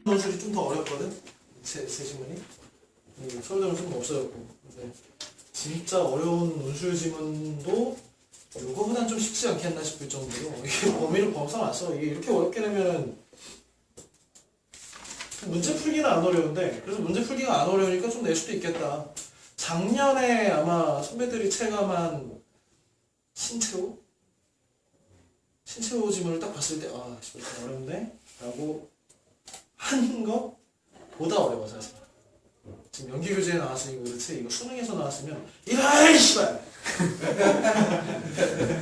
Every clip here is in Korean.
논술이 좀 더 어렵거든? 제 지문이? 서울대는 좀 없어졌고. 근데 진짜 어려운 논술 지문도 이거보단 좀 쉽지 않겠나 싶을 정도로 이게 범위를 벗어났어. 이게 이렇게 어렵게 내면은 문제 풀기는 안 어려운데, 그래서 문제 풀기가 안 어려우니까 좀 낼 수도 있겠다. 작년에 아마 선배들이 체감한 신체호 지문을 딱 봤을 때, 아, 좀 어려운데? 라고 한 것보다 어려워, 사실. 지금 연기교재에 나왔으니까 그렇지, 이거 수능에서 나왔으면, 이라이, 씨발!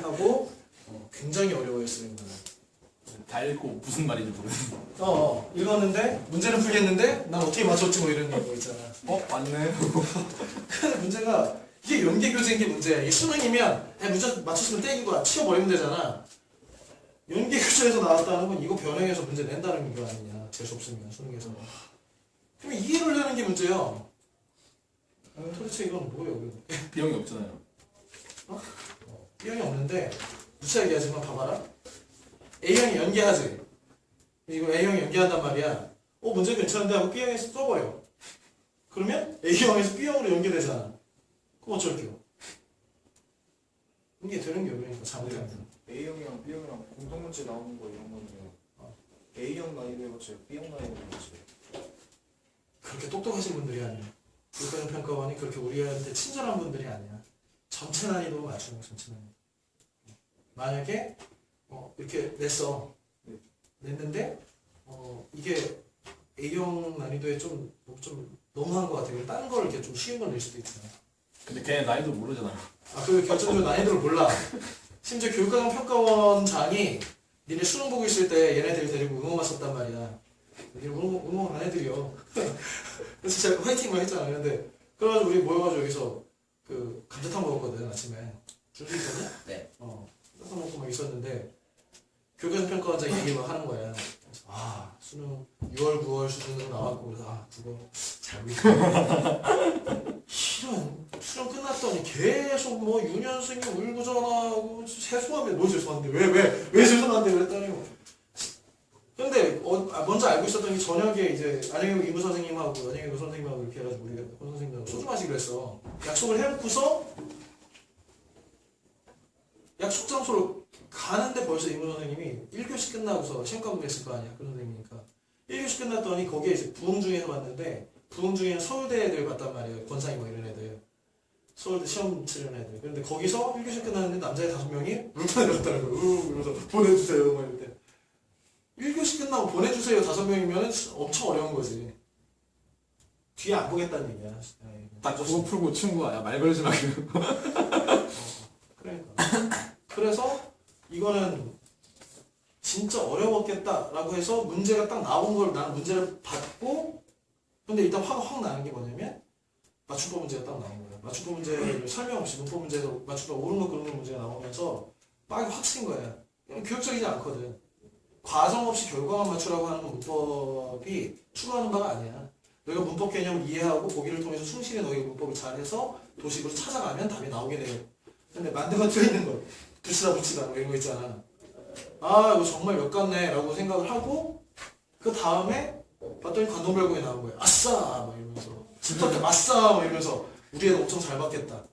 하고, 굉장히 어려워했어요, 이거는. 다 읽고 무슨 말인지 모르겠어. 읽었는데, 문제는 풀겠는데, 난 어떻게 맞췄지, 뭐 이런 거 있잖아. 맞네. 근데 문제가, 이게 연계교재인 게 문제야. 이게 수능이면, 문제 맞췄으면 떼기고 치워버리면 되잖아. 연계교재에서 나왔다는 건 이거 변형해서 문제 낸다는 거 아니냐. 재수 없으면, 수능에서. 그럼 이해를 하는 게 문제야. 도대체 이건 뭐예요? 비용이 없잖아요. B형이 없는데, 무시하게 하지만 봐봐라. A형이 연계하지. 이거 A형이 연계한단 말이야. 문제 괜찮은데 하고 B형에서 써버려. 그러면 A형에서 B형으로 연계되잖아. 그럼 어쩔게요? 이게 되는 게 어려우니까 잘못하면. A형이랑 B형이랑 공통문제 나오는 거 이런 거는요. A형 난이도 해봤어요. B형 난이도 해봤어요. 그렇게 똑똑하신 분들이 아니야. 교육과정 평가원이 그렇게 우리한테 친절한 분들이 아니야. 전체 난이도 맞추는 거, 전체 난이도. 만약에 이렇게 냈어. 냈는데 이게 A형 난이도에 좀 너무한 것 같아. 다른 걸 이렇게 좀 쉬운 걸 낼 수도 있잖아. 근데 걔 나이도 모르잖아요. 그 결정적으로 난이도를 몰라. 심지어 교육과정 평가원장이 니네 수능 보고 있을 때 얘네들 데리고 응원 왔었단 말이야. 니네 응원 안 해드려. 그래서 제가 화이팅만 했잖아. 근데 그래가지고 우리 모여가지고 여기서 그 감자탕 먹었거든, 아침에. 줄수 있었냐? 네. 감자탕 먹고 막 있었는데 교육과정 평가원장이 얘기 막 하는 거야. 그래서 수능 6월, 9월 수준으로 나왔고, 그래서 그거 잘 보이네. 이런 수능 끝났더니 계속 뭐 윤현승이 울고 전화하고 죄송합니다. 뭐 죄송한데 왜 죄송한데 그랬더니 근데 먼저 알고 있었던 게 저녁에 이제 안영혁 이부 선생님하고 안영혁 선생님하고 이렇게 해가지고 우리가 권 선생님하고 소주 마시기로 했어. 약속을 해놓고서 약속 장소로 가는데 벌써 이부 선생님이 1교시 끝나고서 시험 과목했을 거 아니야. 그 선생님이니까 1교시 끝났더니 거기에 이제 부흥중에서 봤는데 부흥중에는 서울대 애들 봤단 말이에요. 권상이 뭐 이런 애들. 서울대 시험 치는 애들. 그런데 거기서 1교시 끝났는데 남자애 5명이 물판에 들었다는 거예요. 그러면서 보내주세요. 막 이럴 때. 1교시 끝나고 보내주세요 5명이면 엄청 어려운 거지. 뒤에 안 보겠다는 얘기야. 딱 그거 풀고 친구가 말 걸지 마. 그러니까. 그래서 이거는 진짜 어려웠겠다라고 해서 문제가 딱 나온 걸 나는 문제를 받고 근데 일단 화가 확 나는 게 뭐냐면 맞춤법 문제가 딱 나온 거야. 맞춤법 문제를 설명 없이 문법 문제에서 맞춤법 옳은 거 그런 거 문제가 나오면서 빡이 확 친 거야. 교육적이지 않거든. 과정 없이 결과만 맞추라고 하는 문법이 추구하는 바가 아니야. 너희가 문법 개념을 이해하고 보기를 통해서 충실히 너희 문법을 잘해서 도식으로 찾아가면 답이 나오게 돼요. 근데 만드가 틀리는 거, 붙이다 뭐 이런 거 있잖아. 이거 정말 몇 같네 라고 생각을 하고 그 다음에 봤더니 관동별곡이 나온 거야. 아싸! 막 이러면서 집합 때 아싸! 막 이러면서 우리 애들 엄청 잘 받겠다.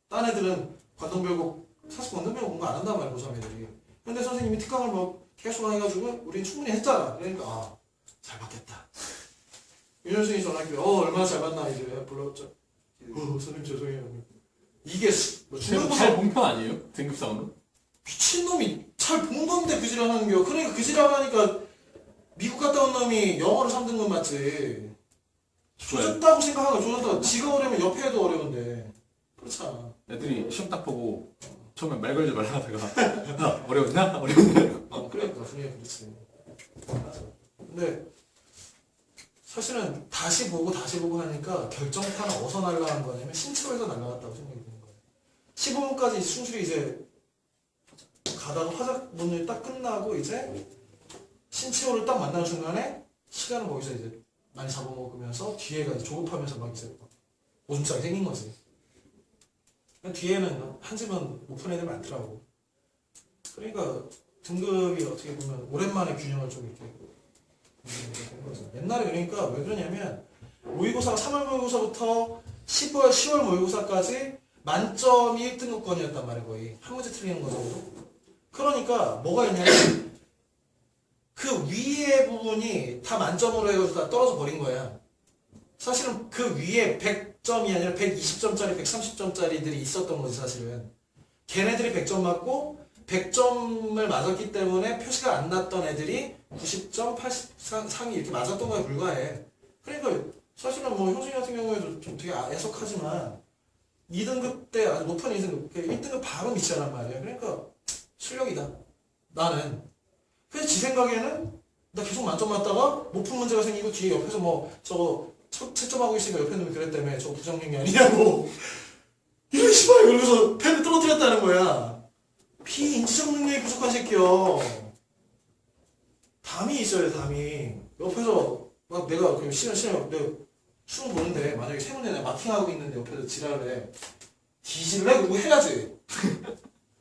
딴 애들은 관동별곡 사실 관동별곡 공부 안 한단 말이야 고3 애들이. 근데 선생님이 특강을 뭐 계속 해가지고 우린 충분히 했잖아. 그러니까 잘 받겠다. 윤현승이 전화기에 얼마나 잘 받나 이제 불렀죠. 선생님 죄송해요. 이게 뭐 잘 본편 아니에요? 등급상으로? 미친놈이 잘 본 건데 그지랄 하는 겨. 그러니까 그지랄 하니까 미국 갔다 온 놈이 영어로 3등급 맞지. 조졌다고 생각하고 조졌다고 지가 어려우면 옆에 애도 어려운데. 그렇잖아. 애들이 시험 딱 보고 처음에 말 걸지 말라 하다가 어려웠냐? 어려웠냐? 그러니까 분명히 그렇지. 근데 사실은 다시 보고 하니까 결정타는 어디서 날라간 거냐면 신체에서 날라갔다고 생각이 드는 거예요. 15분까지 충실히 이제 가다가 화작문을 딱 끝나고 이제 신체호를 딱 만나는 순간에 시간을 거기서 이제 많이 잡아먹으면서 뒤에가 이제 조급하면서 막 이제 오줌싸게 생긴 거지. 뒤에는 한 집은 높은 애들 많더라고. 그러니까 등급이 어떻게 보면 오랜만에 균형을 좀 이렇게 된 거지. 옛날에 그러니까 왜 그러냐면 모의고사가 3월 모의고사부터 10월 모의고사까지 만점이 1등급권이었단 말이야. 거의 한 문제 틀리는 거 정도. 그러니까 뭐가 있냐면 그 위에 부분이 다 만점으로 해가지고 다 떨어져 버린 거야. 사실은 그 위에 100점이 아니라 120점짜리, 130점짜리들이 있었던 거지 사실은. 걔네들이 100점 맞고 100점을 맞았기 때문에 표시가 안 났던 애들이 90점, 80 상위 이렇게 맞았던 거에 불과해. 그러니까 사실은 뭐 형준이 같은 경우에도 좀 되게 애석하지만 2등급 때 아주 높은 2등급, 1등급 바로 밑이란 말이야. 그러니까 실력이다. 나는. 그래서 지 생각에는 나 계속 만점 맞다가 높은 문제가 생기고 뒤에 옆에서 뭐 저거 채점하고 있으니까 옆에 놈이 그랬다며 저거 부정행위 아니냐고 이런 씨발 그러면서 펜을 떨어뜨렸다는 거야. 비인지적 능력이 부족한 새끼야. 담이 있어요. 담이 옆에서 막 내가 그냥 시간 내가 수능 보는데 만약에 세 문제 내가 마킹하고 있는데 옆에서 지랄을 해. 뒤질래? 그거 해야지.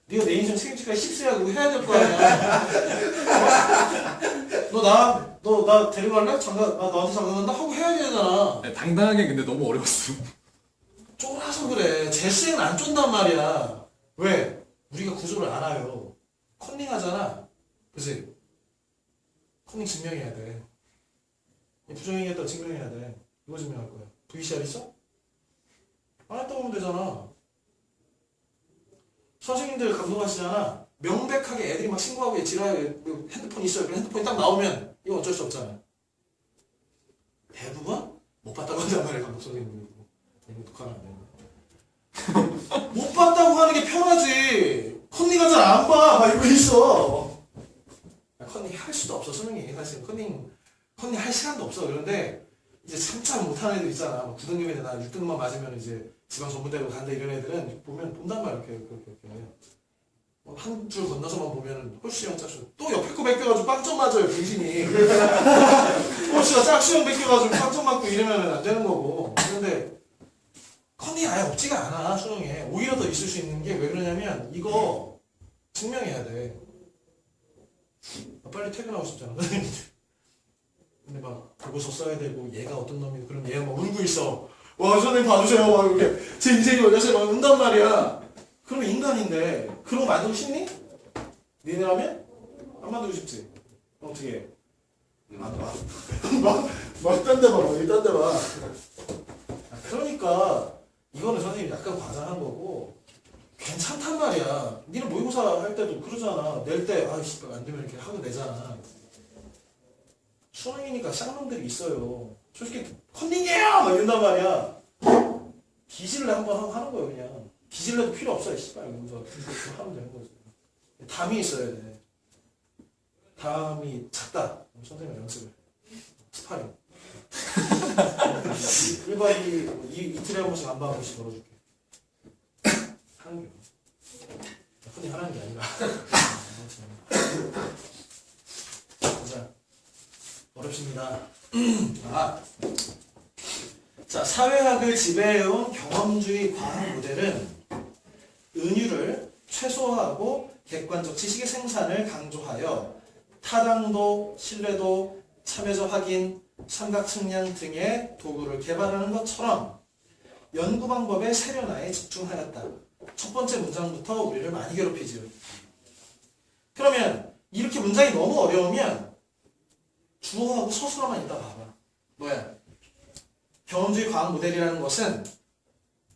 네가 내 인생 책임질까지 씹어야 그거 해야 될 거 아니야. 너 나 데려갈래? 장가 너한테 장가 간다 하고 해야 되잖아. 네, 당당하게 근데 너무 어려웠어. 쫄아서 그래. 제스는 안 쫀단 말이야. 왜? 우리가 구조를 알아요. 컨닝하잖아. 그치? 컨닝 증명해야 돼. 부정행위했다고 증명해야 돼. 이거 증명할 거야. VCR 있어? 안 했다고 하면 되잖아. 선생님들 감동하시잖아. 명백하게 애들이 막 신고하고 지랄 핸드폰 있어요. 그 핸드폰이 딱 나오면 이거 어쩔 수 없잖아. 대부분 못 봤다고 한단 말이야. 감독 선생님들. 이거 독하면 안 되는 못 봤다고 하는 게 편하지. 컨닝 하잖아. 안 봐. 막 이러고 있어. 컨닝 할 수도 없어. 수능이 사실 컨닝 할 시간도 없어. 그런데 이제 참참 못하는 애들 있잖아. 9등급인데 나 6등급만 맞으면 이제 지방 전문대로 간다 이런 애들은 보면 본단 말이야. 이렇게. 한 줄 건너서만 보면 홀수형 짝수형 또 옆에 거 베껴가지고 빵점 맞아요. 병신이. 홀수가 짝수형 베껴가지고 빵점 맞고 이러면 안 되는 거고. 그런데 컨닝 아예 없지가 않아. 수능에. 오히려 더 있을 수 있는 게 왜 그러냐면 이거 증명해야 돼. 빨리 퇴근하고 싶잖아. 근데 막 보고서 써야 되고 얘가 어떤 놈이고 그럼 얘가 막 울고 있어. 와 선생님 봐주세요. 막 이렇게 제 인생이 걸려서 막 운단 말이야. 그러면 인간인데 그런 거 만들고 싶니? 니네라면? 안 만들고 싶지? 어떻게 해? 막 딴 데 봐. 딴 데 봐. 그러니까 이거는 선생님이 약간 과장한 거고 괜찮단 말이야. 니는 모의고사 할 때도 그러잖아. 낼 때 아이씨 안 되면 이렇게 하고 내잖아. 수능이니까 쌍놈들이 있어요. 솔직히 컨닝이에요! 막 이런단 말이야. 기질을 한번 하는 거예요 그냥. 기질래도 필요 없어. 씨발 이러면서 하면 되는 거지. 담이 있어야 돼. 담이 작다. 선생님 연습을. 스파링. 1박 2일 이틀에 한 번씩 안방 한 번씩 걸어줄게. 하는 게 컨닝 하라는 게 아니라. 자, 어렵습니다. 자, 사회학을 지배해온 경험주의 과학 모델은 은유를 최소화하고 객관적 지식의 생산을 강조하여 타당도, 신뢰도, 참여자 확인, 삼각 측량 등의 도구를 개발하는 것처럼 연구 방법의 세련화에 집중하였다. 첫 번째 문장부터 우리를 많이 괴롭히죠. 그러면 이렇게 문장이 너무 어려우면 주어하고 서술어만 이따 봐봐. 뭐야? 경험주의 과학 모델이라는 것은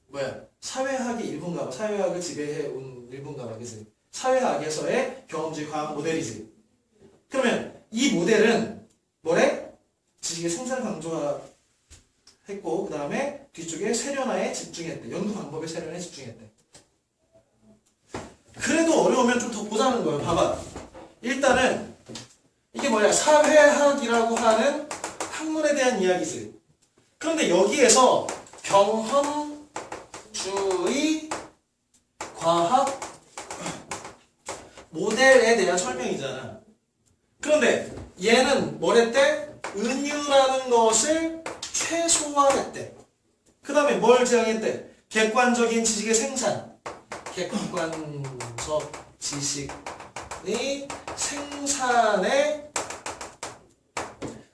뭐야? 사회학의 일부인가 봐. 사회학을 지배해온 일부인가 봐. 그치? 사회학에서의 경험주의 과학 모델이지. 그러면 이 모델은 뭐래? 지식의 생산을 강조했고 그 다음에 뒤쪽에 세련화에 집중했대. 연구 방법의 세련화에 집중했대. 그래도 어려우면 좀 더 보자는 거야. 봐봐. 일단은 이게 뭐야? 사회학이라고 하는 학문에 대한 이야기지. 그런데 여기에서 경험주의 과학 모델에 대한 설명이잖아. 그런데 얘는 뭐랬대? 은유라는 것을 최소화했대. 그 다음에 뭘 지향했대? 객관적인 지식의 생산. 객관적 지식의 생산에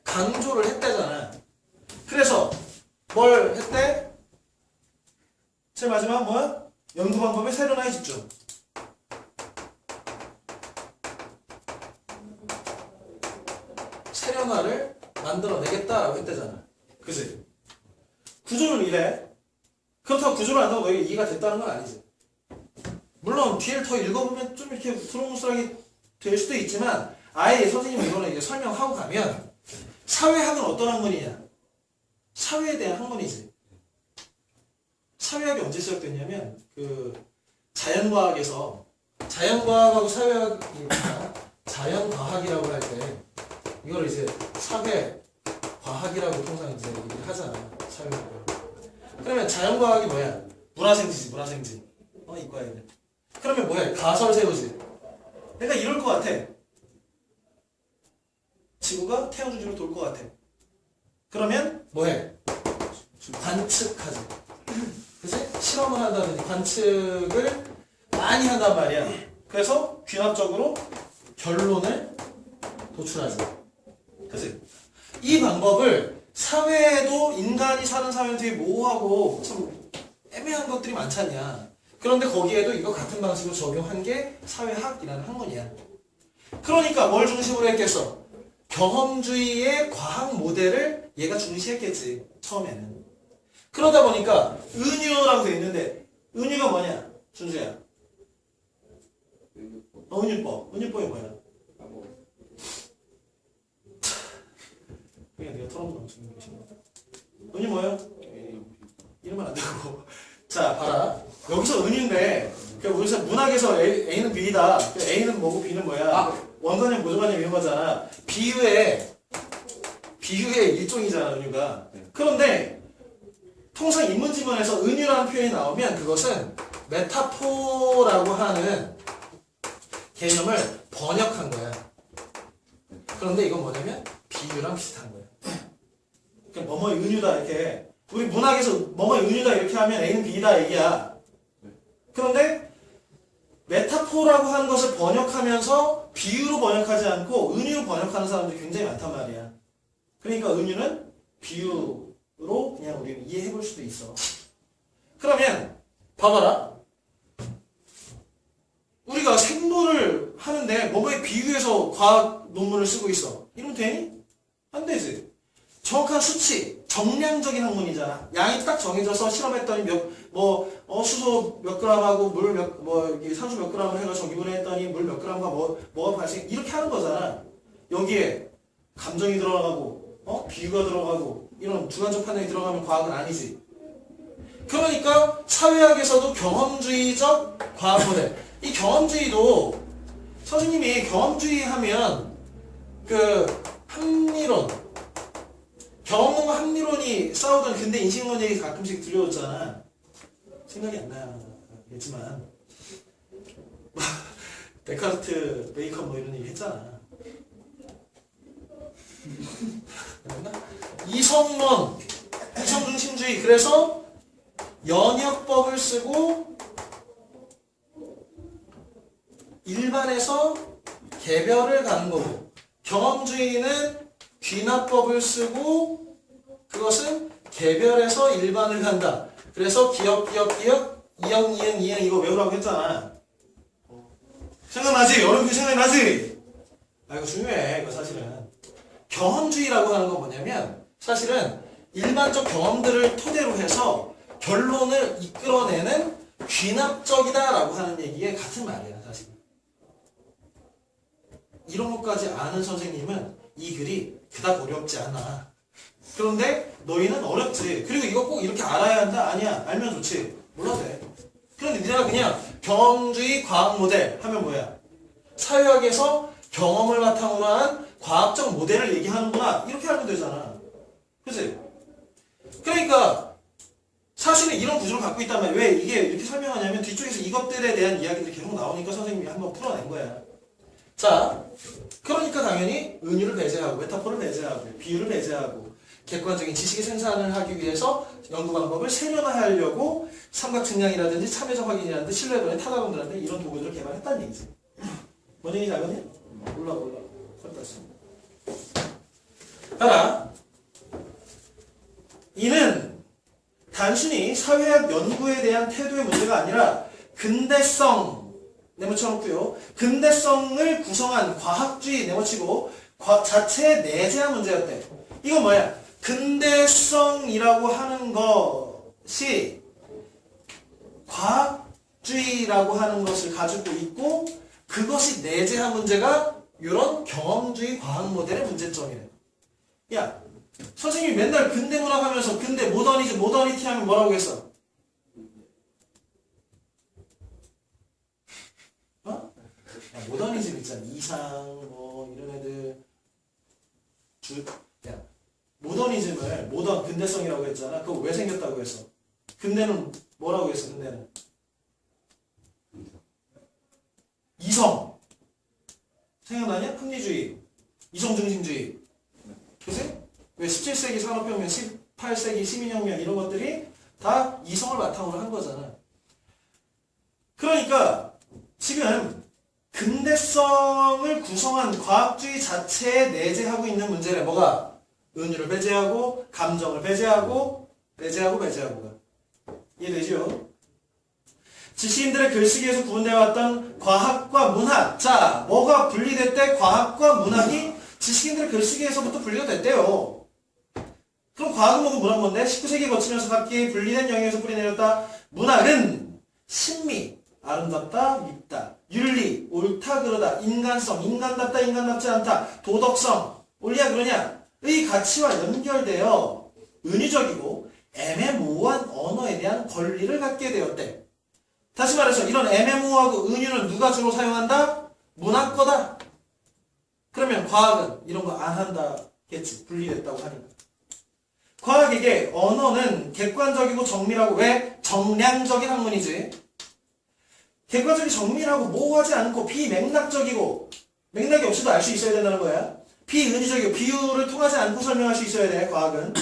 강조를 했대잖아. 그래서 뭘 했대? 제일 마지막 뭐야? 연구 방법의 세련화에 집중. 세련화를 만들어내겠다라고 했대잖아. 그치? 구조는 이래. 그렇다고 구조를 안다고 너에게 이해가 됐다는 건 아니지. 물론 뒤를 더 읽어보면 좀 이렇게 두루뭉술하게 될 수도 있지만 아예 선생님이 이거는 이제 설명하고 가면 사회학은 어떤 학문이냐? 사회에 대한 학문이지. 사회학이 언제 시작됐냐면 그 자연과학에서 자연과학하고 사회학이 자연과학이라고 할 때 이걸 이제 사회과학이라고 통상 이제 얘기를 하잖아. 사회과학. 그러면 자연과학이 뭐야? 문화생지지, 문화생지. 이과에는. 그러면 뭐야? 가설 세우지. 내가 이럴 것 같아. 지구가 태양 중심으로 돌 것 같아. 그러면 뭐해? 관측하지. 그치? 실험을 한다든지 관측을 많이 한단 말이야. 그래서 귀납적으로 결론을 도출하지. 그치? 이 방법을 사회에도 인간이 사는 사회는 되게 모호하고 참 애매한 것들이 많잖냐. 그런데 거기에도 이거 같은 방식으로 적용한 게 사회학이라는 학문이야. 그러니까 뭘 중심으로 했겠어? 경험주의의 과학 모델을 얘가 중시했겠지. 처음에는. 그러다 보니까 은유라고 되어 있는데 은유가 뭐냐? 준수야. 은유법. 은유법이 뭐야? 그냥 내가 털어놓은 중인 것인가? 은유 뭐예요? 이러면 안 되고. 자, 봐라. 여기서 은유인데, 우리서 문학에서 A는 B다. A는 뭐고 B는 뭐야? 원관념, 모조관념 이런 거잖아. 비유의 일종이잖아, 은유가. 그런데, 통상 인문지문에서 은유라는 표현이 나오면 그것은 메타포라고 하는 개념을 번역한 거야. 그런데 이건 뭐냐면, 비유랑 비슷한 거야. 그러니까 뭐뭐의 은유다, 이렇게. 우리 문학에서 뭐뭐의 은유다 이렇게 하면 A는 B다 얘기야. 그런데 메타포라고 하는 것을 번역하면서 비유로 번역하지 않고 은유로 번역하는 사람들이 굉장히 많단 말이야. 그러니까 은유는 비유로 그냥 우리는 이해해 볼 수도 있어. 그러면 봐봐라. 우리가 생물을 하는데 뭐뭐에 비유해서 과학 논문을 쓰고 있어. 이러면 되니? 안 되지. 정확한 수치, 정량적인 학문이잖아. 양이 딱 정해져서 실험했더니 수소 몇 그램하고 산소 몇 그램을 해서 정기분해 했더니 물 몇 그램과 뭐가 발생, 이렇게 하는 거잖아. 여기에 감정이 들어가고, 비유가 들어가고, 이런 주관적 판단이 들어가면 과학은 아니지. 그러니까 사회학에서도 경험주의적 과학 모델. 이 경험주의도 선생님이 경험주의 하면 합리론, 경험론과 합리론이 싸우던 근대 인식론 얘기 가끔씩 들려오잖아. 생각이 안 나겠지만 데카르트, 베이컨 이런 얘기 했잖아. 이성론, 이성중심주의. 그래서 연역법을 쓰고 일반에서 개별을 가는 거고, 경험주의는 귀납법을 쓰고 그것은 개별에서 일반을 간다. 그래서 기억, 이형, 이응 이거 외우라고 했잖아. 생각나지? 여러분 생각나지? 이거 중요해. 이거 사실은. 경험주의라고 하는 건 뭐냐면 사실은 일반적 경험들을 토대로 해서 결론을 이끌어내는 귀납적이다라고 하는 얘기에 같은 말이야. 사실. 이런 것까지 아는 선생님은 이 글이 그닥 어렵지 않아. 그런데 너희는 어렵지. 그리고 이거 꼭 이렇게 알아야 한다? 아니야. 알면 좋지. 몰라도 돼. 그런데 니네가 그냥 경험주의 과학 모델 하면 뭐야? 사회학에서 경험을 바탕으로 한 과학적 모델을 얘기하는구나. 이렇게 알면 되잖아. 그치? 그러니까 사실은 이런 구조를 갖고 있단 말이야. 왜 이게 이렇게 설명하냐면 뒤쪽에서 이것들에 대한 이야기들이 계속 나오니까 선생님이 한번 풀어낸 거야. 자, 그러니까 당연히 은유를 배제하고 메타포를 배제하고 비유를 배제하고 객관적인 지식의 생산을 하기 위해서 연구 방법을 세련화하려고 삼각 증량이라든지 참여적 확인이라든지 신뢰도의 타당원들한테 이런 도구들을 개발했다는 얘기지. 뭔 얘기인지 알겠니? 올라. 하나. 이는 단순히 사회학 연구에 대한 태도의 문제가 아니라 근대성 네모쳐놓고요. 근대성을 구성한 과학주의 네모치고 자체의 내재한 문제였대. 이건 뭐야? 근대성이라고 하는 것이 과학주의라고 하는 것을 가지고 있고 그것이 내재한 문제가 이런 경험주의 과학 모델의 문제점이래. 야, 선생님이 맨날 근대 문학 하면서 근대 모더니즘, 모더니티 하면 뭐라고 했어? 어? 야, 모더니즘 있잖아. 이상, 뭐, 이런 애들. 야, 모더니즘을, 모던, 근대성이라고 했잖아. 그거 왜 생겼다고 했어? 근대는 뭐라고 했어, 근대는? 이성. 생각나냐? 합리주의. 이성중심주의. 그치? 왜 17세기 산업혁명, 18세기 시민혁명 이런 것들이 다 이성을 바탕으로 한 거잖아. 그러니까 지금 근대성을 구성한 과학주의 자체에 내재하고 있는 문제래. 뭐가? 은유를 배제하고 감정을 배제하고 배제하고가. 이해되죠? 지식인들의 글쓰기에서 구분되어왔던 과학과 문학. 자, 뭐가 분리됐대? 과학과 문학이 지식인들의 글쓰기에서부터 분리가 됐대요. 그럼 과학은 뭐고 문학은 뭔데? 19세기 거치면서 각기 분리된 영역에서 뿌리내렸다. 문학은 신미, 아름답다, 밉다, 윤리, 옳다, 그러다, 인간성, 인간답다, 인간답지 않다, 도덕성, 옳냐, 그러냐, 의 가치와 연결되어 은유적이고 애매모호한 언어에 대한 권리를 갖게 되었대. 다시 말해서 이런 애매모호하고 은유는 누가 주로 사용한다? 문학 거다. 그러면 과학은 이런 거 안 한다겠지. 분리됐다고 하니까. 과학에게 언어는 객관적이고 정밀하고 왜? 정량적인 학문이지. 객관적이 정밀하고 모호하지 않고 비맥락적이고 맥락이 없이도 알 수 있어야 된다는 거야. 비은유적이고 비유를 통하지 않고 설명할 수 있어야 돼. 과학은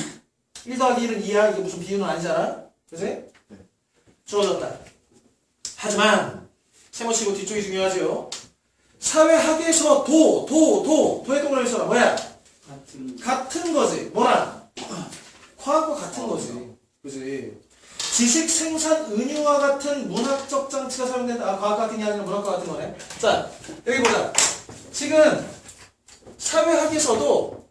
1 더하기 1은 2야. 이게 무슨 비유는 아니잖아. 그치? 주어졌다. 하지만 세모치고 뒤쪽이 중요하죠. 사회학에서 도의 동그라미 써라. 뭐야? 같은 거지. 뭐랑? 과학과 같은 거지. 그지? 지식 생산 은유와 같은 문학적 장치가 사용된다. 아, 과학 같은 게 아니라 문학과 같은 거네. 자, 여기 보자. 지금 사회학에서도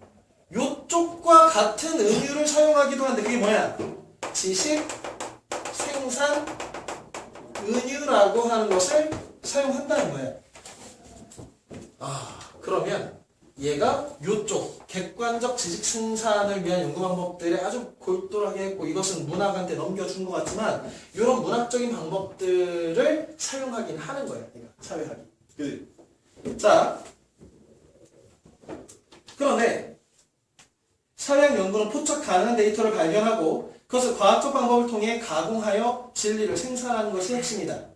요쪽과 같은 은유를 사용하기도 하는데 그게 뭐야? 지식 생산 은유라고 하는 것을 사용한다는 거야. 아, 그러면 얘가 요쪽 객관적 지식 생산을 위한 연구 방법들에 아주 골똘하게 했고 이것은 문학한테 넘겨준 것 같지만 이런 문학적인 방법들을 사용하긴 하는 거야. 얘가 사회학이. 그지? 자, 그런데 사회학 연구는 포착 가능한 데이터를 발견하고 그것을 과학적 방법을 통해 가공하여 진리를 생산하는 것이 핵심이다.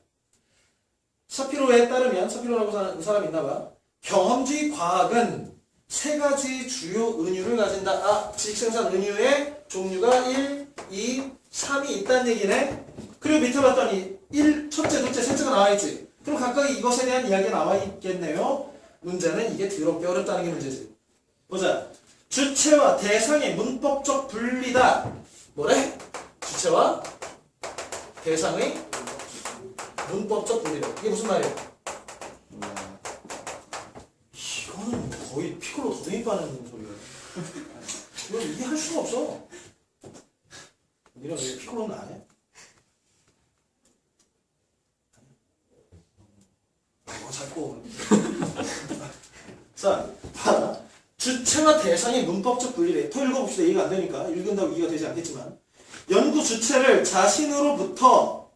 샤피로에 따르면 샤피로라고 하는 사람이 있나봐. 경험주의 과학은 세 가지 주요 은유를 가진다. 아, 지식생산 은유의 종류가 1, 2, 3이 있다는 얘기네. 그리고 밑에 봤더니 1, 첫째, 둘째, 셋째가 나와있지. 그럼 각각 이것에 대한 이야기가 나와있겠네요. 문제는 이게 더럽게 어렵다는 게 문제지. 보자. 주체와 대상의 문법적 분리다. 뭐래? 주체와 대상의 문법적 분리다. 이게 무슨 말이야? 이거는 거의 피콜로 도둑이 빠는 소리야. 이거 이해할 수가 없어. 니가 왜 피콜로는 안 해? 자꾸. 자, 봐라. 주체와 대상의 문법적 분리래. 더 읽어봅시다. 이해가 안 되니까. 읽은다고 이해가 되지 않겠지만. 연구 주체를 자신으로부터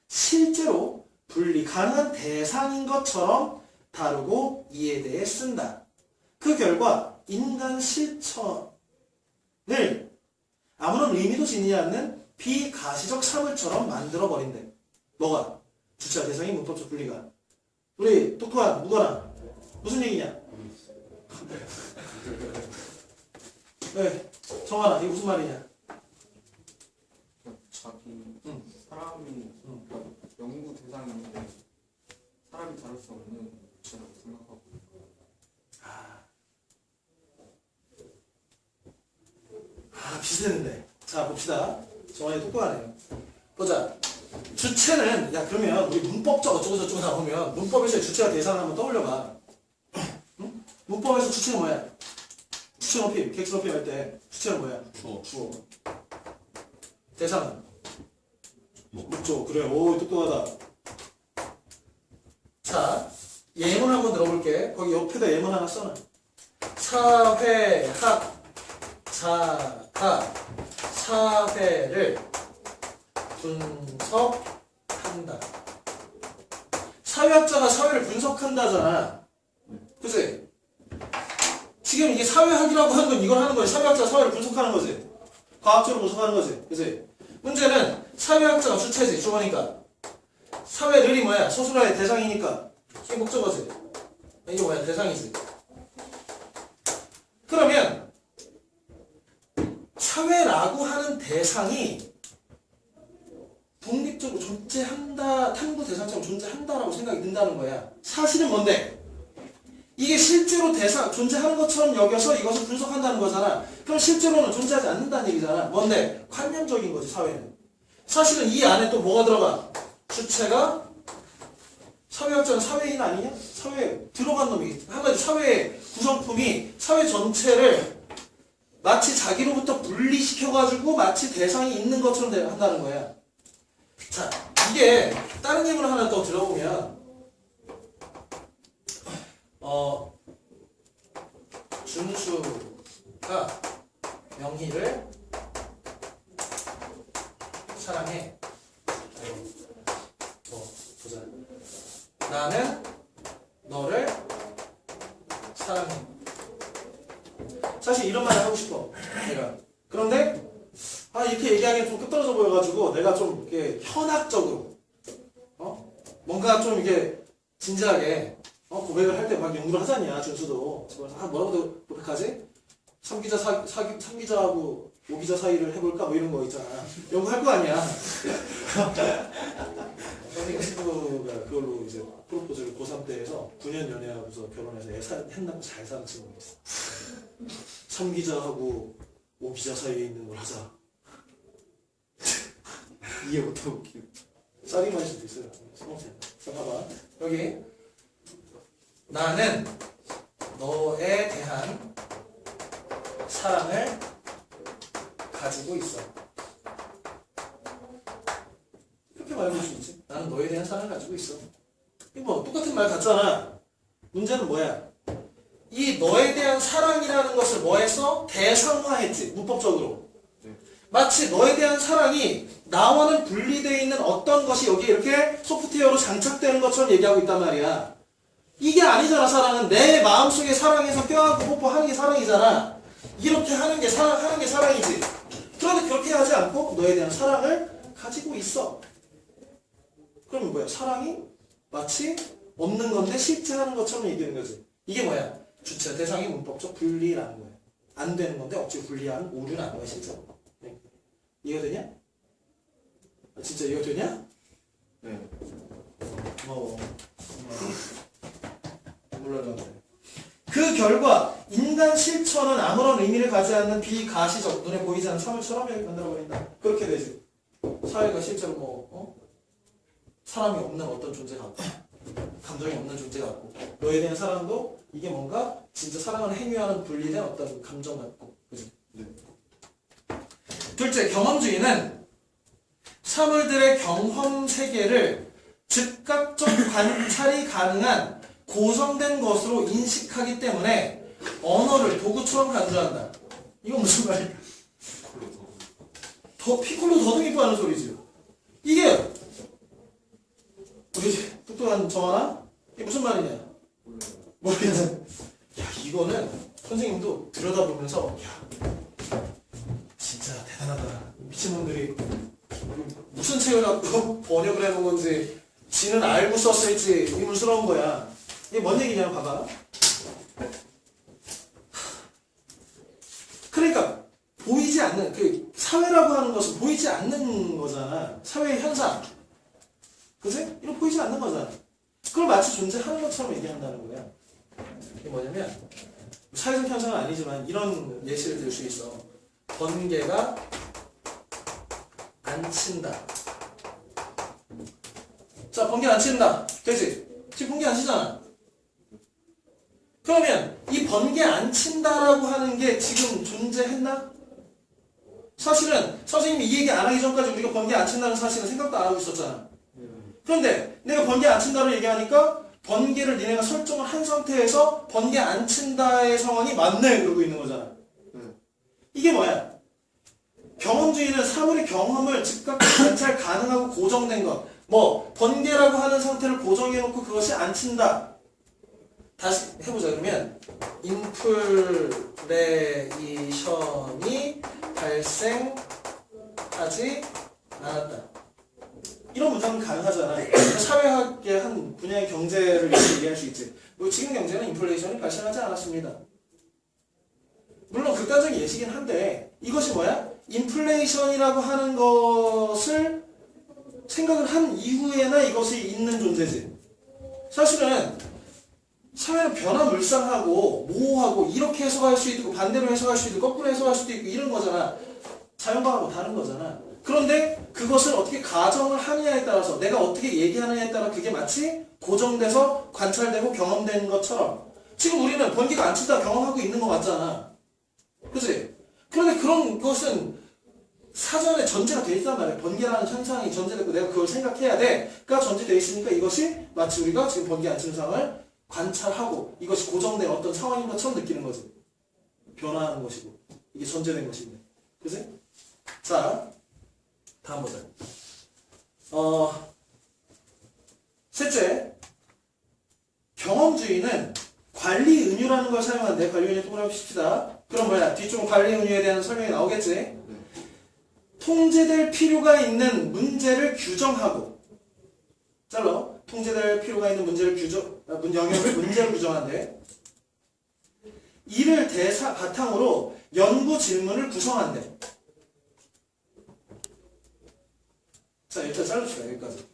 실제로 분리 가능한 대상인 것처럼 다루고 이에 대해 쓴다. 그 결과 인간 실천을 아무런 의미도 지니지 않는 비가시적 사물처럼 만들어버린대. 뭐가? 주체와 대상의 문법적 분리가. 우리 똑똑한 무거랑 무슨 얘기냐? 네, 정환아, 이게 무슨 말이냐? 자기 응. 사람이 그러니까 연구 대상인데 사람이 다룰 수 없는 물체라고 생각하고 비슷했는데. 자, 봅시다. 정환이 똑똑하네요. 보자. 주체는, 야, 그러면 우리 문법적 어쩌고저쩌고 나오면 문법에서 주체가 대상을 한번 떠올려봐. 응? 문법에서 주체가 뭐야? 주체 높임, 객체 높임 할 때 주체는 뭐야? 주어. 주어. 대상은? 목조. 그래, 오, 똑똑하다. 자, 예문 한번 들어볼게. 거기 옆에다 예문 하나 써놔. 사회학 자가 사회를 분석한다. 사회학자가 사회를 분석한다잖아. 그치? 지금 이게 사회학이라고 하는 건 이걸 하는 거지. 사회학자가 사회를 분석하는 거지. 과학적으로 분석하는 거지. 그치? 문제는 사회학자가 주체지. 주어니까. 사회를이 뭐야? 서술화의 대상이니까. 이게 목적어지. 이게 뭐야? 대상이지. 그러면 사회라고 하는 대상이 독립적으로 존재한다, 탐구 대상처럼 존재한다라고 생각이 든다는 거야. 사실은 뭔데? 이게 실제로 대상, 존재하는 것처럼 여겨서 이것을 분석한다는 거잖아. 그럼 실제로는 존재하지 않는다는 얘기잖아. 뭔데? 관념적인 거지, 사회는. 사실은 이 안에 또 뭐가 들어가? 주체가 사회학자는 사회인 아니냐? 사회에 들어간 놈이겠지. 한마디로 사회의 구성품이 사회 전체를 마치 자기로부터 분리시켜가지고 마치 대상이 있는 것처럼 한다는 거야. 자, 이게 다른 예문 하나 더 들어보면 준수가 명희를 사랑해. 보자. 나는 너를 사랑해. 사실 이런 말을 하고 싶어, 내가. 그런데 이렇게 얘기하기엔 좀 끝떨어져 보여가지고 내가 좀 이렇게 현학적으로 뭔가 좀 이게 진지하게 고백을 할 때 막 연구를 하잖냐. 준수도 뭐라고 고백하지? 3기자하고 5기자 사이를 해볼까? 뭐 이런 거 있잖아. 연구할 거 아니야. 선생님 친구가 그걸로 이제 프로포즈를 고3 때 해서 9년 연애하고서 결혼해서 애 했나고 잘 사는 친구가 있어. 3기자하고 5기자 사이에 있는 걸 하자. 이해 못하고 쌀이만 수도 있어요. 자, 봐봐. 여기 나는 너에 대한 사랑을 가지고 있어. 이렇게 말해볼 수 있지. 나는 너에 대한 사랑을 가지고 있어. 이거 뭐 똑같은 말 같잖아. 문제는 뭐야? 이 너에 대한 사랑이라는 것을 뭐해서 대상화했지. 문법적으로. 마치 너에 대한 사랑이 나와는 분리되어 있는 어떤 것이 여기에 이렇게 소프트웨어로 장착되는 것처럼 얘기하고 있단 말이야. 이게 아니잖아. 사랑은 내 마음속에 사랑해서 껴안고 뽀뽀하는 게 사랑이잖아. 이렇게 하는 게 사랑이지. 그런데 그렇게 하지 않고 너에 대한 사랑을 가지고 있어. 그러면 뭐야? 사랑이 마치 없는 건데 실제 하는 것처럼 얘기하는 거지. 이게 뭐야? 주체 대상이 문법적 분리라는 거야. 안 되는 건데 억지로 분리하는 오류는 안 거야, 실제로. 네. 이해가 되냐? 진짜 이해가 되냐? 네. 고마워. 몰라도 그 결과 인간 실천은 아무런 의미를 가지지 않는 비가시적, 눈에 보이지 않는 사물처럼 만들어버린다. 그렇게 되지. 사회가 실제로 사람이 없는 어떤 존재 같고 감정이 없는 존재 같고 너에 대한 사랑도 이게 뭔가 진짜 사랑을 행위하는 분리된 어떤 감정 같고. 그지? 네. 둘째, 경험주의는 사물들의 경험 세계를 즉각적 관찰이 가능한 고정된 것으로 인식하기 때문에 언어를 도구처럼 간주한다. 이건 무슨 말이야? 피콜로 더듬이고 하는 소리지. 이게 우리 똑똑한 정하나? 이게 무슨 말이냐? 모르겠네. 야, 이거는 선생님도 들여다보면서 진짜 대단하다. 미친놈들이 무슨 책을 갖고 번역을 해놓은 건지 지는 알고 썼을지 의문스러운 거야. 이게 뭔 얘기냐 봐봐. 그러니까 보이지 않는 그 사회라고 하는 것은 보이지 않는 거잖아. 사회의 현상. 그지? 이런 보이지 않는 거잖아. 그걸 마치 존재하는 것처럼 얘기한다는 거야. 이게 뭐냐면 사회적 현상은 아니지만 이런 예시를 들 수 있어. 번개가 안 친다. 자, 번개 안 친다. 되지? 지금 번개 안 치잖아. 그러면 이 번개 안 친다라고 하는 게 지금 존재했나? 사실은 선생님이 이 얘기 안 하기 전까지 우리가 번개 안 친다는 사실은 생각도 안 하고 있었잖아. 그런데 내가 번개 안 친다로 얘기하니까 번개를 니네가 설정을 한 상태에서 번개 안 친다의 상황이 맞네 그러고 있는 거잖아. 이게 뭐야? 경험주의는 사물의 경험을 즉각 관찰 가능하고 고정된 것. 뭐 번개라고 하는 상태를 고정해놓고 그것이 안 친다. 다시 해보자. 그러면 인플레이션이 발생하지 않았다. 이런 문장은 가능하잖아. 사회학의 한 분야의 경제를 얘기할 수 있지. 지금 경제는 인플레이션이 발생하지 않았습니다. 물론 극단적인 예시긴 한데 이것이 뭐야? 인플레이션이라고 하는 것을 생각을 한 이후에나 이것이 있는 존재지. 사실은 사회는 변화물상하고 모호하고 이렇게 해석할 수 있고 반대로 해석할 수 있고 거꾸로 해석할 수도 있고 이런 거잖아. 자연과하고 다른 거잖아. 그런데 그것을 어떻게 가정을 하느냐에 따라서 내가 어떻게 얘기하느냐에 따라 그게 마치 고정돼서 관찰되고 경험된 것처럼 지금 우리는 번개가 안 친다 경험하고 있는 거 맞잖아. 그치? 그런데 그런 것은 사전에 전제가 돼 있단 말이야. 번개라는 현상이 전제되고 내가 그걸 생각해야 돼가 전제되어 있으니까 이것이 마치 우리가 지금 번개 안 치는 상황을 관찰하고 이것이 고정된 어떤 상황인 것처럼 느끼는 거지. 변화하는 것이고 이게 전제된 것인데. 그치? 자, 다음 보자. 셋째, 경험주의는 관리 은유라는 걸 사용하는데 관리 은유 동그라미 칩시다. 그럼 뭐야? 뒤쪽은 관리 은유에 대한 설명이 나오겠지? 통제될 필요가 있는 문제를 규정하고 잘라. 통제될 필요가 있는 문제를 영역을 문제를 규정한대. 이를 바탕으로 연구 질문을 구성한대. 자, 일단 자릅시다. 여기까지.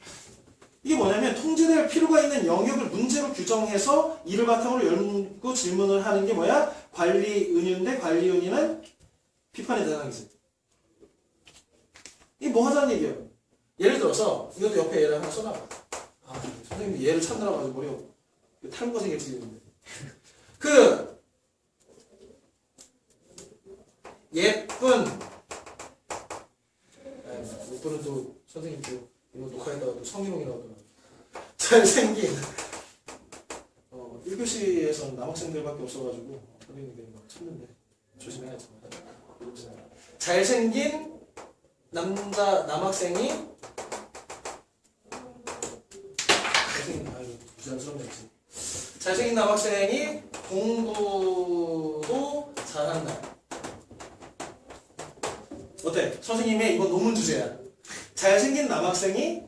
이게 뭐냐면 통제될 필요가 있는 영역을 문제로 규정해서 이를 바탕으로 연구 질문을 하는 게 뭐야? 관리 은유인데 관리 은유는 비판의 대상이지. 이게 뭐 하자는 얘기예요? 예를 들어서 이것도 옆에 예를 하나 써놔봐. 아, 선생님이 예를 찾느라고 아주 머리가 탈모가 생겼지. 예쁜은 또 선생님 또 이거 녹화했다가 또 성희롱이라고 하더라고. 잘생긴 1교시에서는 남학생들밖에 없어가지고 선생님들이 막 찾는데 조심해야지. 잘생긴 남학생이 부자연스럽네. 잘생긴 남학생이 공부도 잘한다. 어때? 선생님의 이건 논문 주제야. 잘생긴 남학생이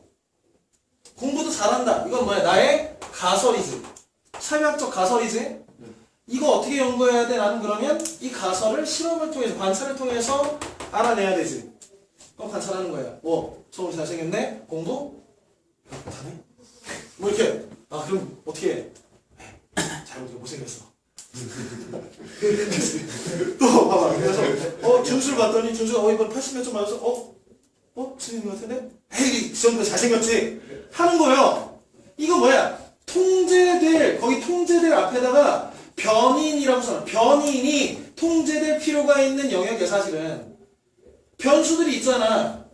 공부도 잘한다. 이건 뭐야? 나의 가설이지. 사회학적 가설이지. 이거 어떻게 연구해야 돼? 나는 그러면 이 가설을 실험을 통해서 관찰을 통해서 알아내야 되지. 그럼 관찰하는 거야. 서울 잘생겼네? 공부? 못하네? 뭐 이렇게. 아, 그럼 어떻게 해? 못생겼어. 또 봐봐. 그래서 준수를 봤더니 준수가 이번 80몇 점 맞아서 틀린 것 같은데? 에이, 이 정도 잘생겼지? 하는 거예요. 이거 뭐야? 거기 통제될 앞에다가 변인이라고 써놔. 변인이 통제될 필요가 있는 영역이야, 사실은. 변수들이 있잖아.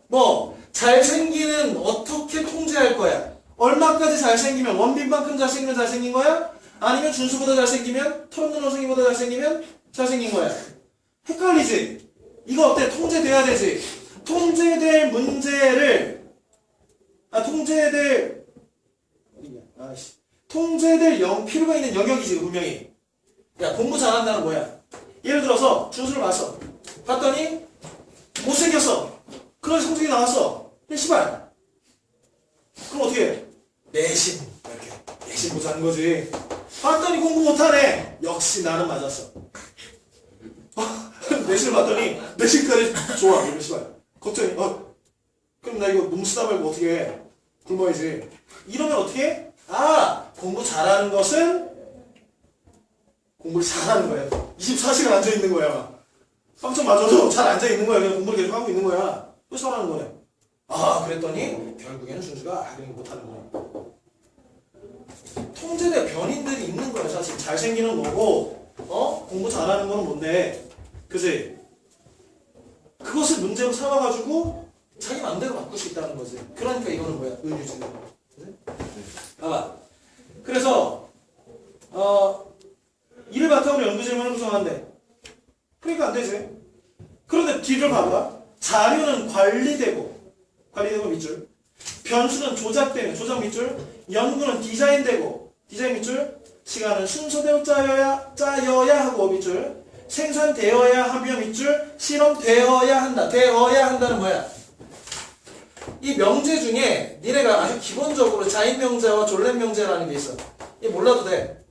잘생기는 어떻게 통제할 거야? 얼마까지 잘생기면 원빈만큼 잘생긴 거야? 아니면 준수보다 잘생기면? 털없는 원숭이보다 잘생기면? 잘생긴 거야? 헷갈리지? 이거 어때? 통제돼야 되지? 통제될 문제를 통제될 필요가 있는 영역이지, 분명히. 야, 공부 잘한다는 뭐야? 예를 들어서 준수를 봤더니 못생겼어. 그런 성적이 나왔어. 씨발. 그럼 어떻게 해? 내신. 이렇게. 내신 보자는 거지. 봤더니 공부 못하네. 역시 나는 맞았어. 내신을 봤더니 내신까지 좋아. 이거 씨발. 걱정이. 그럼 나 이거 너무 쓰다 말고 어떻게 해? 굶어야지. 이러면 어떻게 해? 공부 잘하는 것은 공부를 잘하는 거야. 24시간 앉아 있는 거야. 빵점 맞아도 잘 앉아 있는 거야. 그냥 공부를 계속 하고 있는 거야. 또 잘하는 거네. 그랬더니 결국에는 준수가 그냥 못하는 거야. 통제대 변인들이 있는 거야. 사실 잘생기는 거고 공부 잘하는 거는 뭔데? 그지? 그것을 문제로 삼아가지고 자기 맘대로 바꿀 수 있다는 거지. 그러니까 이거는 뭐야? 은유지. 그지? 봐봐. 그래서 이를 바탕으로 연구 질문을 구성한대. 그러니까 안 되지. 그런데 뒤를 봐봐. 자료는 관리되고 밑줄. 변수는 조작되는 조작 밑줄. 연구는 디자인되고 디자인 밑줄. 시간은 순서대로 짜여야 하고 밑줄. 생산되어야 하며 밑줄. 실험되어야 한다. 되어야 한다는 뭐야? 이 명제 중에 니네가 아주 기본적으로 자인 명제와 졸렛 명제라는 게 있어. 이 몰라도 돼.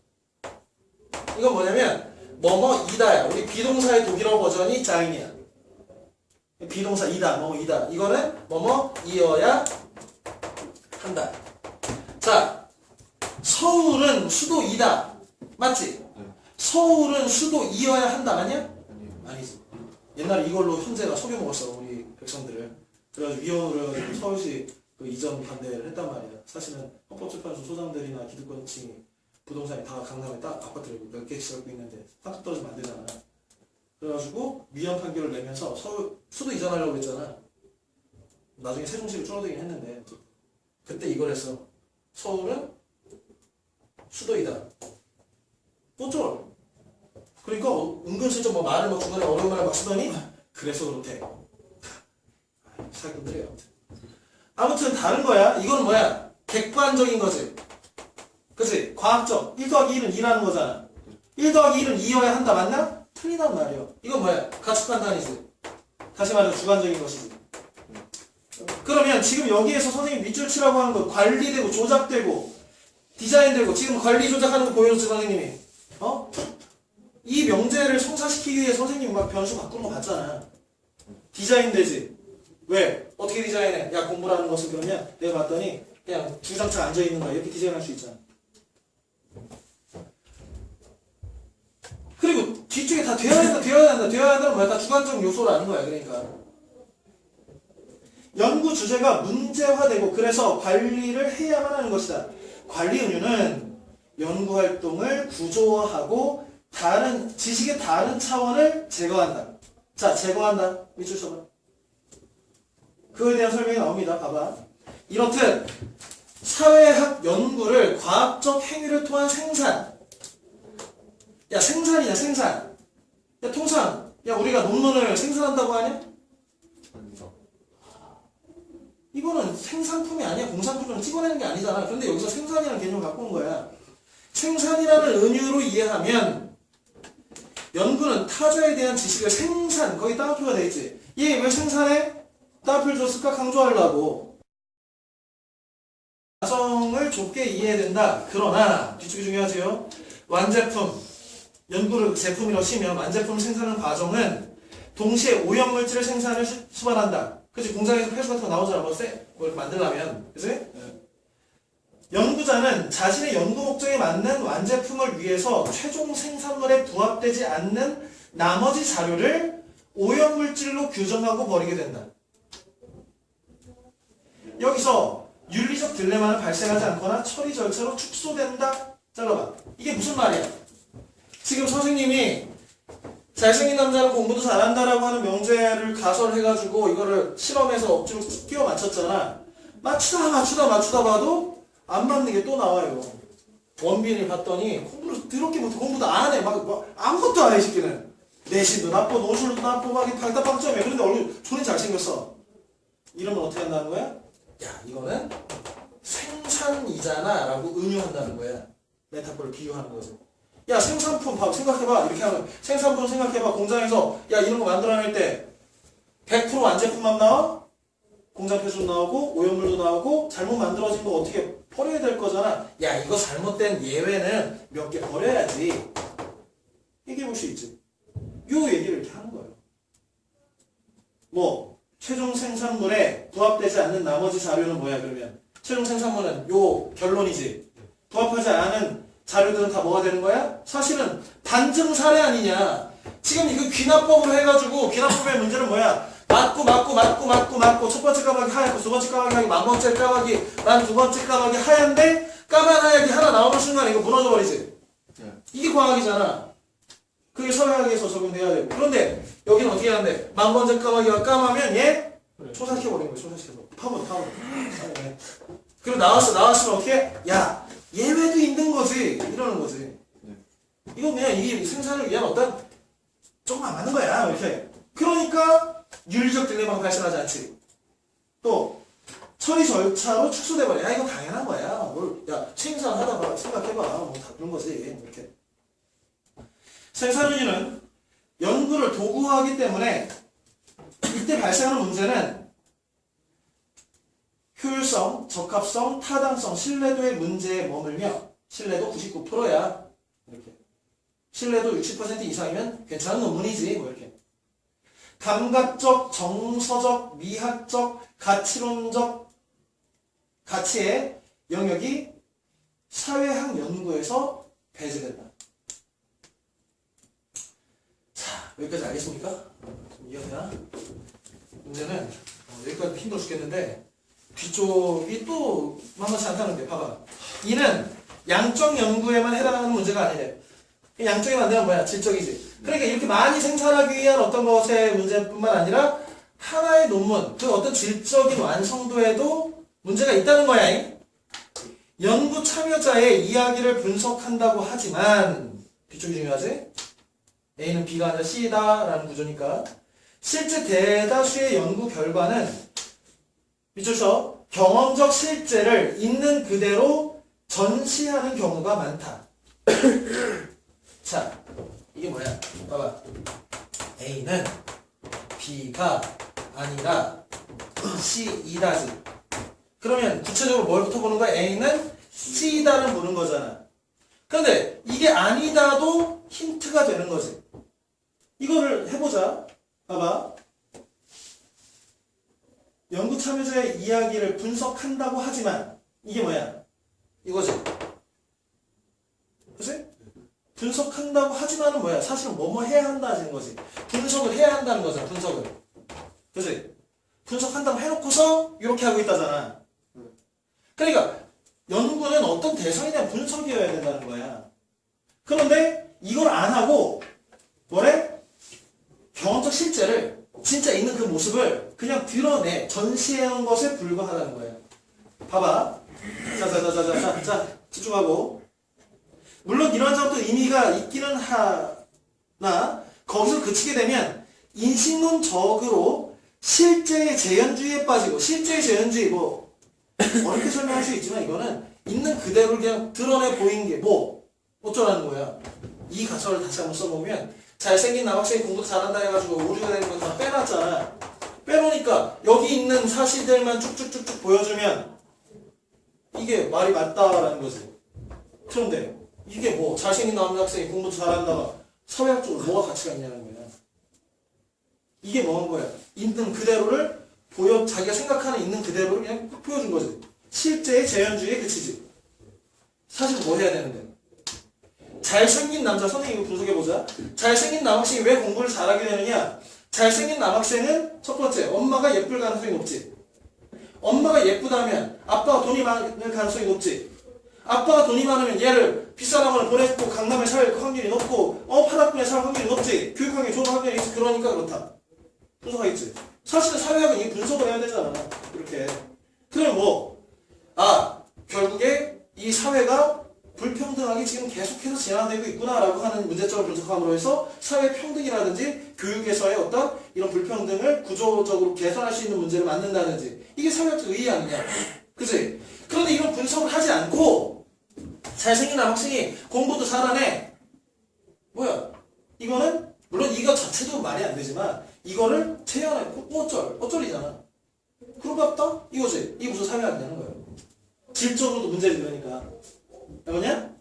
이건 뭐냐면 뭐뭐이다야. 우리 비동사의 독일어 버전이 자인이야. 비동사 이다, 뭐이다. 이거는 뭐뭐이어야 한다. 자, 서울은 수도이다. 맞지? 서울은 수도이어야 한다. 맞냐? 아니지. 옛날에 이걸로 현재가 속여먹었어. 우리 백성들을. 그래가지고 위원으로 해가지고 서울시 그 이전 반대를 했단 말이야. 사실은 헌법재판소 소장들이나 기득권층이 부동산이 다 강남에 딱 아파트를 몇 개씩 갖고 있는데 딱 떨어지면 안 되잖아. 그래가지고 위헌 판결을 내면서 서울 수도 이전하려고 했잖아. 나중에 세종시로 줄어들긴 했는데 그때 이걸 했어. 서울은 수도이다. 어쩌라. 그러니까 은근슬쩍 뭐 말을 막 중간에 어려운 말을 막 쓰더니 그래서 그렇대. 사기꾼들이야. 아무튼 다른 거야. 이건 뭐야? 객관적인 거지. 그치? 과학적. 1 더하기 1은 2라는 거잖아. 1 더하기 1은 2여야 한다. 맞나? 틀리단 말이야. 이건 뭐야? 가축 판단이지. 다시 말해서 주관적인 것이지. 그러면 지금 여기에서 선생님 밑줄 치라고 하는 거 관리되고 조작되고 디자인되고 지금 관리 조작하는 거 보여줬지 선생님이. 이 명제를 성사시키기 위해 선생님이 막 변수 바꾸는 거 봤잖아. 디자인되지. 왜? 어떻게 디자인해? 야 공부라는 것은 그러면 내가 봤더니 그냥 주장차 앉아있는 거야. 이렇게 디자인할 수 있잖아. 그리고 뒤쪽에 다 되어야 한다는 거야. 다 주관적 요소라는 거야. 그러니까 연구 주제가 문제화되고 그래서 관리를 해야만 하는 것이다. 관리 은유는 연구 활동을 구조화하고 다른 지식의 다른 차원을 제거한다. 자, 제거한다. 밑줄 써봐. 그거에 대한 설명이 나옵니다. 봐봐. 이렇듯 사회학 연구를 과학적 행위를 통한 생산. 야, 생산이야, 생산. 야, 통상. 야, 우리가 논문을 생산한다고 하냐? 이거는 생산품이 아니야. 공산품을 찍어내는 게 아니잖아. 그런데 여기서 생산이라는 개념을 갖고 온 거야. 생산이라는 은유로 이해하면 연구는 타자에 대한 지식을 생산, 거기 따옴표가 돼 있지. 얘 왜 생산해? 따옴표를 줬을까? 강조하려고. 과정을 좁게 이해해야 된다. 그러나 뒤쪽이 중요하지요. 완제품, 연구를 제품이라고 치면 완제품을 생산하는 과정은 동시에 오염물질을 생산을 수반한다. 그치? 공장에서 폐수 같은 거 나오잖아. 뭐 이렇게 만들려면. 그치? 연구자는 자신의 연구 목적에 맞는 완제품을 위해서 최종 생산물에 부합되지 않는 나머지 자료를 오염물질로 규정하고 버리게 된다. 여기서 윤리적 딜레마는 발생하지 않거나 처리 절차로 축소된다. 잘라봐. 이게 무슨 말이야? 지금 선생님이 잘생긴 남자는 공부도 잘한다라고 하는 명제를 가설해가지고 이거를 실험해서 억지로 끼워 맞췄잖아. 맞추다 봐도 안 맞는 게 또 나와요. 원빈을 봤더니 공부를 더럽게 못해. 공부도 안 해. 막 아무것도 안 해, 시키는. 내신도 나쁘고 노출도 나쁘고 막 발달 빵점이야. 그런데 얼굴 존이 잘생겼어. 이러면 어떻게 한다는 거야? 야, 이거는 생산이잖아 라고 은유한다는 거야. 메타포를 비유하는 거지. 야, 생산품 생각해봐. 이렇게 하면 생산품 생각해봐. 공장에서 야, 이런 거 만들어낼 때 100% 완제품만 나와? 공장 폐수 나오고 오염물도 나오고 잘못 만들어진 거 어떻게 버려야 될 거잖아. 야, 이거 잘못된 예외는 몇 개 버려야지. 얘기해 볼 수 있지. 요 얘기를 이렇게 하는 거예요. 뭐 최종 생산물에 부합되지 않는 나머지 자료는 뭐야 그러면 최종 생산물은 요 결론이지. 부합하지 않은 자료들은 다 뭐가 되는 거야? 사실은 반증 사례 아니냐. 지금 이거 귀납법으로 해가지고 귀납법의 문제는 뭐야? 맞고 첫 번째 까마귀 하얗고 두 번째 까마귀 하얗고 만 번째 까마귀 난 두 번째 까마귀 하얀데 까만 하얗게 하나 나오는 순간 이거 무너져 버리지. 네. 이게 과학이잖아. 그게 서양학에서 적용돼야 되고. 그런데 여기는 어떻게 하는데 만 번째 까마귀가 까마면 얘 초삭해버리는 거야. 초삭해서 파버려. 그리고 나왔으면 어떻게? 야 예외도 있는 거지 이러는 거지. 이건 그냥 이게 생산을 위한 어떤 조금 안 맞는 거야 이렇게. 그러니까 윤리적 딜레마가 발생하지 않지. 또 처리 절차로 축소돼버려. 야 이거 당연한 거야. 야 생산하다가 생각해봐. 뭐 다 그런 거지 이렇게. 생산윤리는 연구를 도구화하기 때문에 이때 발생하는 문제는 효율성, 적합성, 타당성, 신뢰도의 문제에 머물며 신뢰도 99%야. 이렇게. 신뢰도 60% 이상이면 괜찮은 논문이지. 뭐 이렇게. 감각적, 정서적, 미학적, 가치론적 가치의 영역이 사회학 연구에서 배제된다. 자, 여기까지 알겠습니까? 좀 이해되나? 문제는 여기까지 힘들어 죽겠는데 뒤쪽이 또 만만치 않다는 게 봐봐. 이는 양적 연구에만 해당하는 문제가 아니래. 양적이 만들면 뭐야? 질적이지. 그러니까 이렇게 많이 생산하기 위한 어떤 것의 문제뿐만 아니라 하나의 논문, 그 어떤 질적인 완성도에도 문제가 있다는 거야. 연구 참여자의 이야기를 분석한다고 하지만 뒤쪽이 중요하지? A는 B가 아니라 C다 라는 구조니까 실제 대다수의 연구 결과는 밑줄서 경험적 실제를 있는 그대로 전시하는 경우가 많다. 자, 이게 뭐야? 봐봐. A는 B가 아니라 C이다지. 그러면 구체적으로 뭘부터 보는 거야? A는 C다를 보는 거잖아. 그런데 이게 아니다도 힌트가 되는 거지. 이거를 해보자. 봐봐. 연구 참여자의 이야기를 분석한다고 하지만 이게 뭐야? 이거지. 그치? 분석한다고 하지만은 뭐야? 사실은 뭐뭐 해야 한다는 거지. 분석을 해야 한다는 거잖아. 분석을. 그치? 분석한다고 해놓고서 이렇게 하고 있다잖아. 그러니까 연구는 어떤 대상에 대한 분석이어야 된다는 거야. 그런데 이걸 안 하고 뭐래? 경험적 실제를 진짜 있는 그 모습을 그냥 드러내 전시해놓은 것에 불과하다는 거예요. 봐봐. 자, 집중하고. 물론 이러한 점도 의미가 있기는 하나 거기서 그치게 되면 인식론적으로 실제의 재현주의에 빠지고 실제의 재현주의 뭐 어렵게 설명할 수 있지만 이거는 있는 그대로 그냥 드러내 보이는 게 뭐 어쩌라는 거야. 이 가설을 다시 한번 써보면 잘생긴 남학생이 공부 잘한다 해가지고 오류가 되는 건 다 빼놨잖아. 빼놓으니까 여기 있는 사실들만 쭉쭉쭉쭉 보여주면 이게 말이 맞다라는 거지. 그런데 이게 뭐 잘생긴 남학생이 공부 잘한다가 사회학적으로 뭐가 가치가 있냐는 거야. 이게 뭐한 거야? 있는 그대로를 자기가 생각하는 있는 그대로를 그냥 보여준 거지. 실제의 재현주의에 그치지. 사실 뭐 해야 되는데? 잘생긴 남자, 선생님 이거 분석해보자. 잘생긴 남학생이 왜 공부를 잘하게 되느냐? 잘생긴 남학생은 첫 번째, 엄마가 예쁠 가능성이 높지. 엄마가 예쁘다면 아빠가 돈이 많을 가능성이 높지. 아빠가 돈이 많으면 얘를 비싼 학원을 보내고 강남에 살 확률이 높고 파닥군에 살 확률이 높지. 교육환경이 좋은 확률이 있지. 그러니까 그렇다. 분석하겠지. 사실은 사회학은 이 분석을 해야 되잖아. 이렇게. 그럼 결국에 이 사회가 불평등하게 지금 계속해서 진화되고 있구나라고 하는 문제점을 분석함으로 해서 사회 평등이라든지 교육에서의 어떤 이런 불평등을 구조적으로 개선할 수 있는 문제를 만든다든지 이게 사회학적 의의 아니냐. 그치? 그런데 이런 분석을 하지 않고 잘생긴 남학생이 공부도 잘하네. 뭐야? 이거는 물론 이거 자체도 말이 안 되지만 이거를 재현해. 어쩔이잖아. 그런갑다? 이거지. 이게 무슨 사회학이 되는 거예요. 질적으로도 문제를 그러니까. 뭐냐?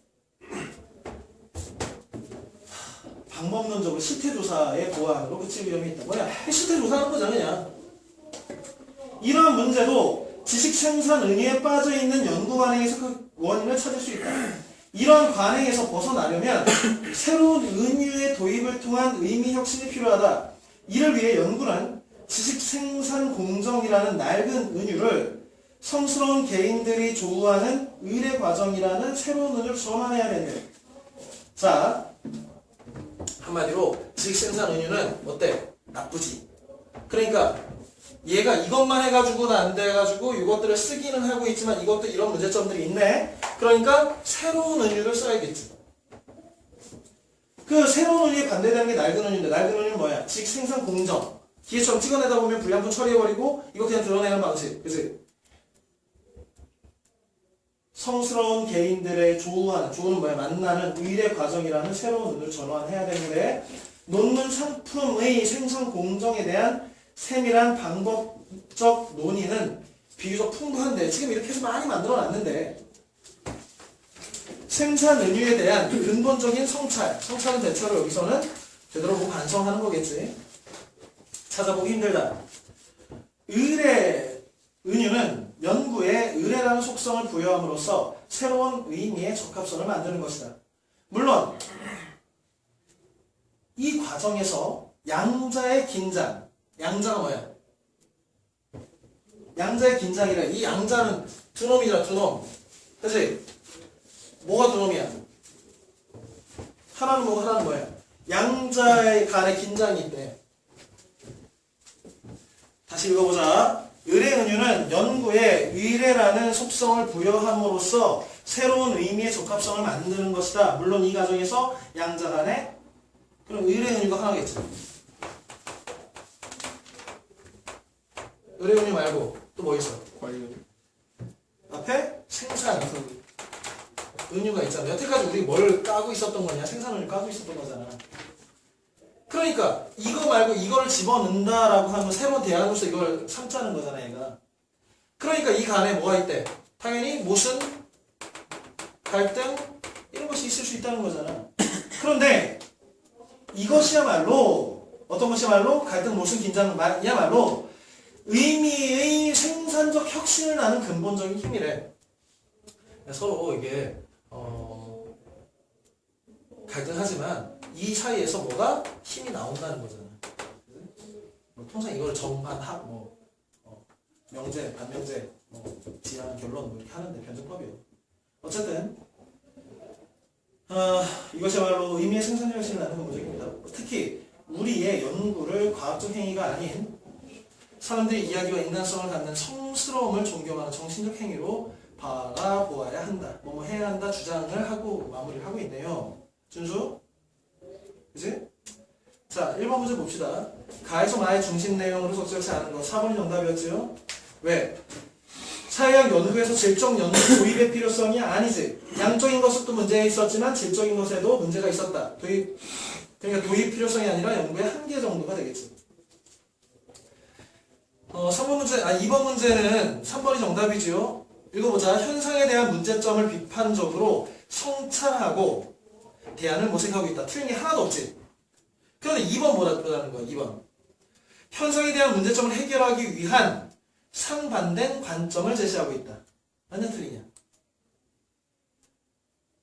방법론적으로 실태조사의 보완으로 그칠 위험이 있다. 뭐야? 실태조사하는 거잖아 그냥. 이러한 문제도 지식 생산 은유에 빠져있는 연구 관행에서 그 원인을 찾을 수 있다. 이러한 관행에서 벗어나려면 새로운 은유의 도입을 통한 의미 혁신이 필요하다. 이를 위해 연구는 지식 생산 공정이라는 낡은 은유를 성스러운 개인들이 조우하는 의례 과정이라는 새로운 은유로 전환해야 된대. 자, 한마디로 지식 생산 은유는 어때? 나쁘지. 그러니까 얘가 이것만 해가지고는 안 돼가지고 이것들을 쓰기는 하고 있지만 이것도 이런 문제점들이 있네. 그러니까 새로운 은유를 써야겠지. 그 새로운 은유에 반대되는 게 낡은 은유인데 낡은 은유는 뭐야? 지식 생산 공정. 기계처럼 찍어내다 보면 불량품 처리해버리고 이거 그냥 드러내는 방식. 그치? 성스러운 개인들의 조우는 뭐야? 만나는 의례 과정이라는 새로운 은유를 전환해야 되는데 논문 상품의 생산 공정에 대한 세밀한 방법적 논의는 비교적 풍부한데 지금 이렇게 해서 많이 만들어놨는데 생산 은유에 대한 근본적인 성찰은 대체로 여기서는 제대로 보고 반성하는 거겠지. 찾아보기 힘들다. 의례 은유는 연구에 의례라는 속성을 부여함으로써 새로운 의미의 적합성을 만드는 것이다. 물론 이 과정에서 양자의 긴장, 양자가 뭐야? 양자의 긴장이라. 이 양자는 두 놈이잖아, 두 놈. 그치? 뭐가 두 놈이야? 하나는 뭐고 하나는 뭐야? 양자의 간의 긴장이 있대. 다시 읽어보자. 의례은유는 연구에 의례라는 속성을 부여함으로써 새로운 의미의 적합성을 만드는 것이다. 물론 이 과정에서 양자 간의 그럼 의례은유가 하나겠지. 의례은유 말고 또 뭐 있어? 관련. 앞에 생산 은유가 있잖아. 여태까지 우리 뭘 까고 있었던 거냐? 생산은유 까고 있었던 거잖아. 그러니까 이거 말고 이거를 집어넣는다라고 하면 새로운 대안으로서 이걸 삼자는 거잖아 얘가. 그러니까 이 간에 뭐가 있대? 당연히 모순, 갈등 이런 것이 있을 수 있다는 거잖아. 그런데 이것이야말로 어떤 것이야말로 갈등, 모순, 긴장이야말로 의미의 생산적 혁신을 낳는 근본적인 힘이래. 서로 이게 갈등하지만 이 사이에서 뭐가 힘이 나온다는 거잖아. 통상 이걸 정반, 합, 명제, 반명제, 지향, 결론 이렇게 하는데 변증법이요. 어쨌든 이것이야말로 의미의 생산적 혁신을 낳는 근본적입니다. 특히 우리의 연구를 과학적 행위가 아닌 사람들의 이야기와 인간성을 갖는 성스러움을 존경하는 정신적 행위로 바라보아야 한다. 뭐뭐 해야 한다 주장을 하고 마무리를 하고 있네요. 준수? 그치? 자, 1번 문제 봅시다. 가에서 마의 중심 내용으로 적절치 않은 거. 4번이 정답이었죠? 왜? 사회학 연구에서 질적 연구 도입의 필요성이 아니지. 양적인 것도 문제가 있었지만 질적인 것에도 문제가 있었다. 그러니까 도입 필요성이 아니라 연구의 한계 정도가 되겠지. 2번 문제는 3번이 정답이지요. 읽어보자. 현상에 대한 문제점을 비판적으로 성찰하고 대안을 모색하고 있다. 틀린 게 하나도 없지. 그런데 2번 뭐라는 거야? 2번. 현상에 대한 문제점을 해결하기 위한 상반된 관점을 제시하고 있다. 완전 틀리냐?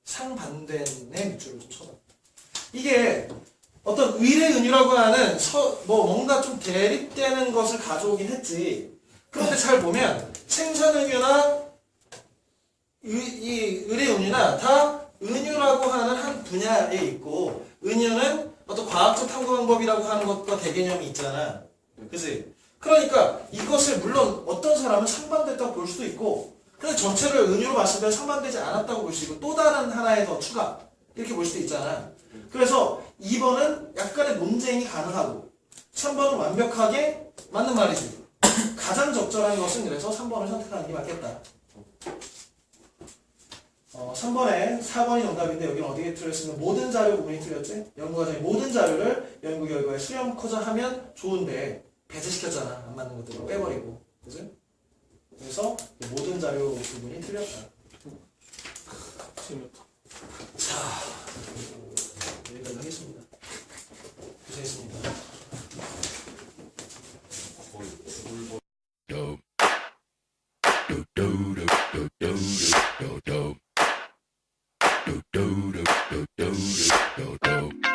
상반된의 밑줄을 좀 쳐봐. 이게 어떤 의례은유라고 하는 뭔가 좀 대립되는 것을 가져오긴 했지. 그런데 잘 보면 생산은유나 이 의례은유나 다 은유라고 하는 한 분야에 있고 은유는 어떤 과학적 탐구 방법이라고 하는 것과 대개념이 있잖아. 그치? 그러니까 이것을 물론 어떤 사람은 상반됐다고 볼 수도 있고 근데 전체를 은유로 봤을 때 상반되지 않았다고 볼 수 있고 또 다른 하나의 더 추가 이렇게 볼 수도 있잖아. 그래서 2번은 약간의 논쟁이 가능하고 3번은 완벽하게 맞는 말이지. 가장 적절한 것은 그래서 3번을 선택하는 게 맞겠다. 3번에 4번이 정답인데 여기는 어디에 틀렸으면 모든 자료 부분이 틀렸지? 연구과정의 모든 자료를 연구 결과에 수렴코자 하면 좋은데 배제시켰잖아. 안 맞는 것들을 빼버리고. 그치? 그래서 모든 자료 부분이 틀렸다. 재밌다. 자, 여기까지 하겠습니다. do do do do do do do do do do